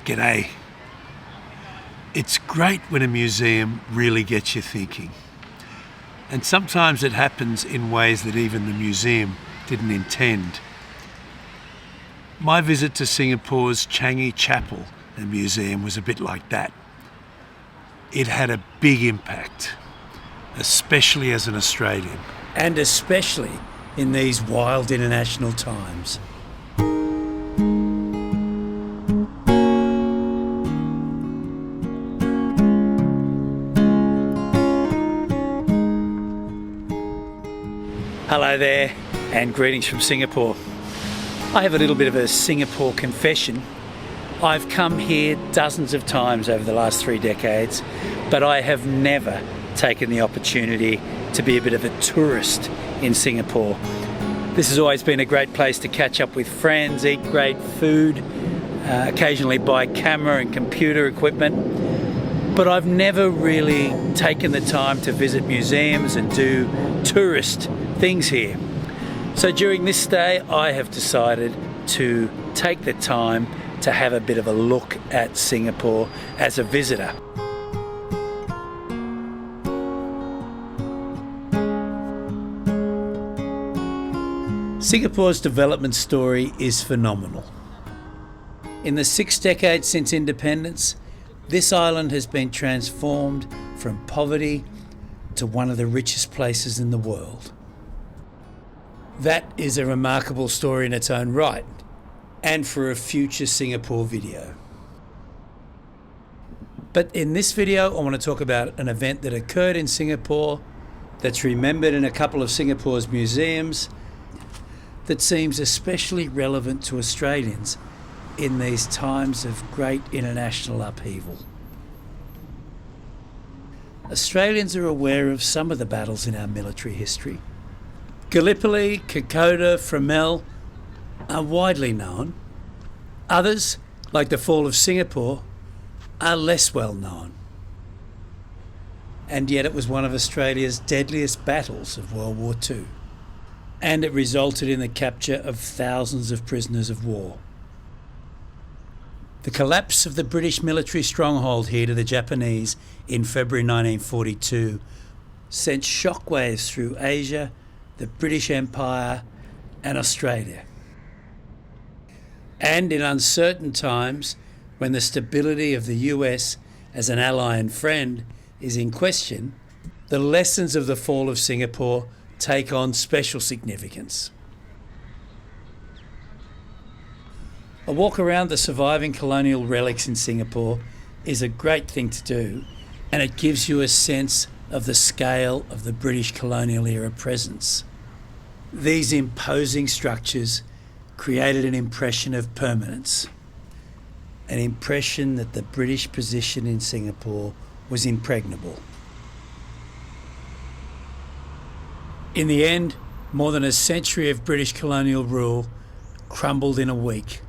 G'day. It's great when a museum really gets you thinking. And sometimes it happens in ways that even the museum didn't intend. My visit to Singapore's Changi Chapel and Museum was a bit like that. It had a big impact, especially as an Australian. And especially in these wild international times. Hello there, and greetings from Singapore. I have a little bit of a Singapore confession. I've come here dozens of times over the last 3 decades, but I have never taken the opportunity to be a bit of a tourist in Singapore. This has always been a great place to catch up with friends, eat great food, occasionally buy camera and computer equipment, but I've never really taken the time to visit museums and do tourist things here. So during this stay, I have decided to take the time to have a bit of a look at Singapore as a visitor. Singapore's development story is phenomenal. In the 6 decades since independence, this island has been transformed from poverty to one of the richest places in the world. That is a remarkable story in its own right, and for a future Singapore video. But in this video, I want to talk about an event that occurred in Singapore that's remembered in a couple of Singapore's museums that seems especially relevant to Australians in these times of great international upheaval. Australians are aware of some of the battles in our military history. Gallipoli, Kokoda, Fromelles are widely known. Others, like the fall of Singapore, are less well known. And yet it was one of Australia's deadliest battles of World War II. And it resulted in the capture of thousands of prisoners of war. The collapse of the British military stronghold here to the Japanese in February 1942 sent shockwaves through Asia, the British Empire and Australia. And in uncertain times, when the stability of the US as an ally and friend is in question, the lessons of the fall of Singapore take on special significance. A walk around the surviving colonial relics in Singapore is a great thing to do, and it gives you a sense of the scale of the British colonial era presence. These imposing structures created an impression of permanence, an impression that the British position in Singapore was impregnable. In the end, more than a century of British colonial rule crumbled in a week.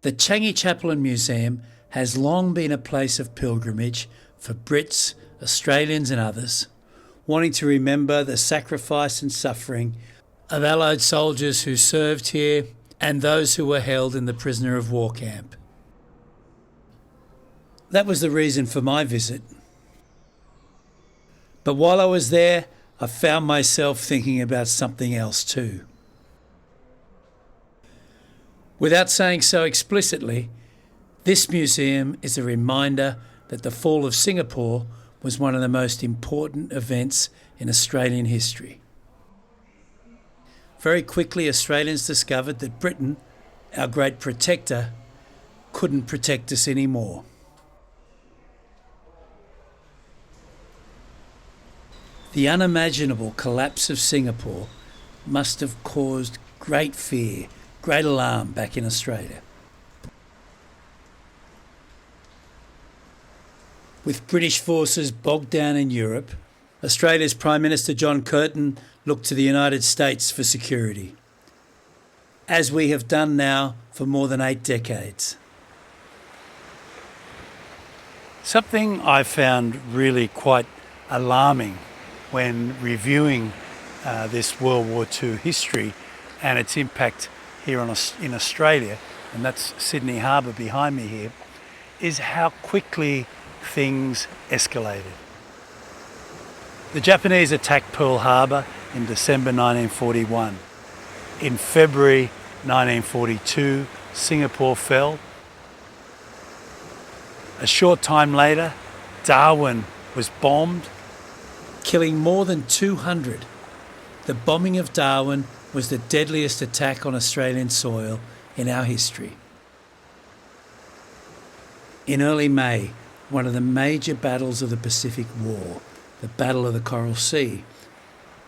The Changi Chapel and Museum has long been a place of pilgrimage for Brits, Australians and others, wanting to remember the sacrifice and suffering of Allied soldiers who served here and those who were held in the prisoner of war camp. That was the reason for my visit. But while I was there, I found myself thinking about something else too. Without saying so explicitly, this museum is a reminder that the fall of Singapore was one of the most important events in Australian history. Very quickly, Australians discovered that Britain, our great protector, couldn't protect us anymore. The unimaginable collapse of Singapore must have caused great fear, great alarm back in Australia. With British forces bogged down in Europe, Australia's Prime Minister John Curtin looked to the United States for security, as we have done now for more than 8 decades. Something I found really quite alarming when reviewing this World War II history and its impact here in Australia, and that's Sydney Harbour behind me here, is how quickly things escalated. The Japanese attacked Pearl Harbor in December 1941. In February 1942, Singapore fell. A short time later, Darwin was bombed, killing more than 200. The bombing of Darwin was the deadliest attack on Australian soil in our history. In early May, one of the major battles of the Pacific War, the Battle of the Coral Sea,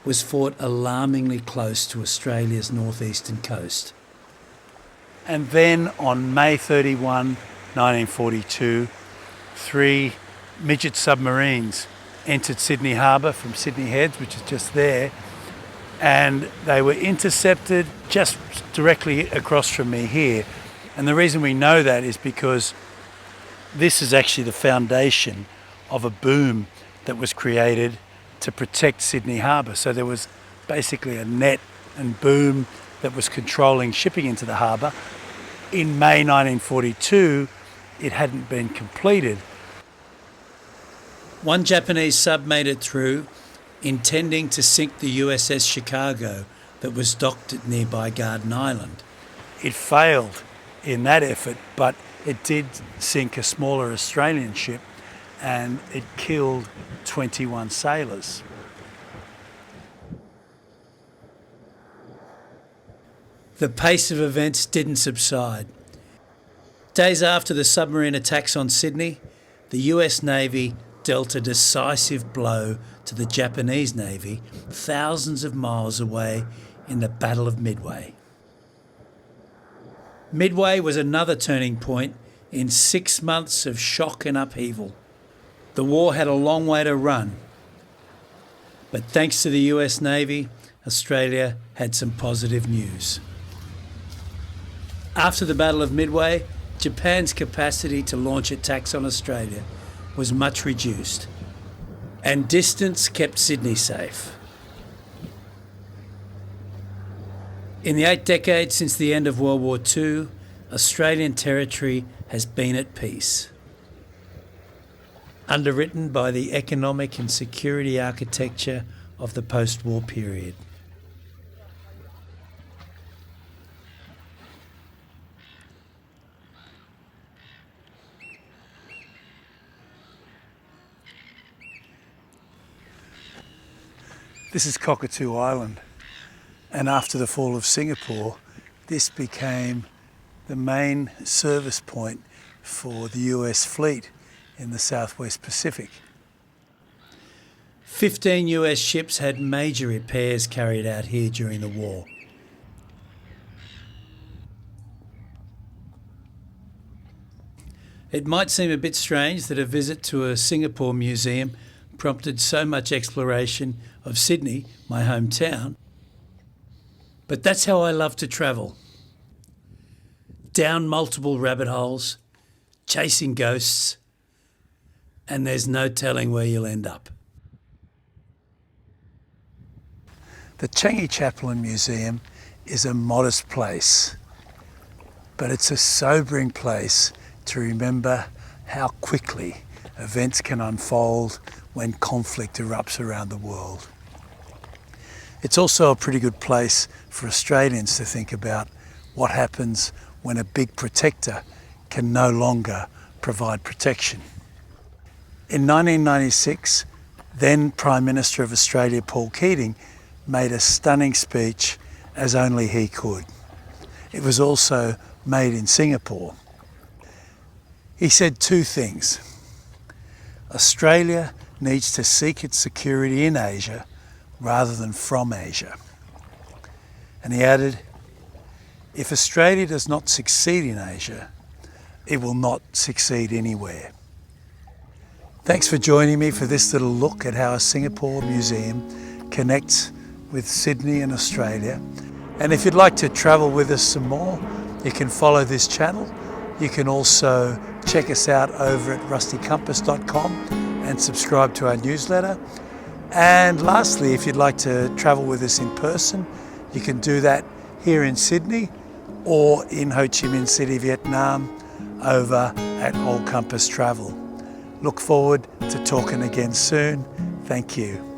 was fought alarmingly close to Australia's northeastern coast. and then on May 31, 1942, 3 midget submarines entered Sydney Harbour from Sydney Heads, which is just there, and they were intercepted just directly across from me here. And the reason we know that is because this is actually the foundation of a boom that was created to protect Sydney Harbour. So there was basically a net and boom that was controlling shipping into the harbour. In May 1942, it hadn't been completed. One Japanese sub made it through, intending to sink the USS Chicago that was docked at nearby Garden Island. It failed in that effort, but it did sink a smaller Australian ship, and it killed 21 sailors. The pace of events didn't subside. Days after the submarine attacks on Sydney, the US Navy dealt a decisive blow to the Japanese Navy thousands of miles away in the Battle of Midway. Midway was another turning point in 6 months of shock and upheaval. The war had a long way to run, but thanks to the US Navy, Australia had some positive news. After the Battle of Midway, Japan's capacity to launch attacks on Australia was much reduced, and distance kept Sydney safe. In the 8 decades since the end of World War II, Australian territory has been at peace. Underwritten by the economic and security architecture of the post-war period. This is Cockatoo Island, and after the fall of Singapore, this became the main service point for the US fleet in the Southwest Pacific. 15 US ships had major repairs carried out here during the war. It might seem a bit strange that a visit to a Singapore museum prompted so much exploration of Sydney, my hometown, but that's how I love to travel. Down multiple rabbit holes, chasing ghosts, and there's no telling where you'll end up. The Changi Chapel and Museum is a modest place, but it's a sobering place to remember how quickly events can unfold when conflict erupts around the world. It's also a pretty good place for Australians to think about what happens when a big protector can no longer provide protection. In 1996, then Prime Minister of Australia, Paul Keating, made a stunning speech as only he could. It was also made in Singapore. He said 2 things. Australia needs to seek its security in Asia rather than from Asia. And he added, if Australia does not succeed in Asia, it will not succeed anywhere. Thanks for joining me for this little look at how a Singapore museum connects with Sydney and Australia. And if you'd like to travel with us some more, you can follow this channel. You can also check us out over at rustycompass.com and subscribe to our newsletter. And lastly, if you'd like to travel with us in person, you can do that here in Sydney or in Ho Chi Minh City, Vietnam, over at All Compass Travel. Look forward to talking again soon. Thank you.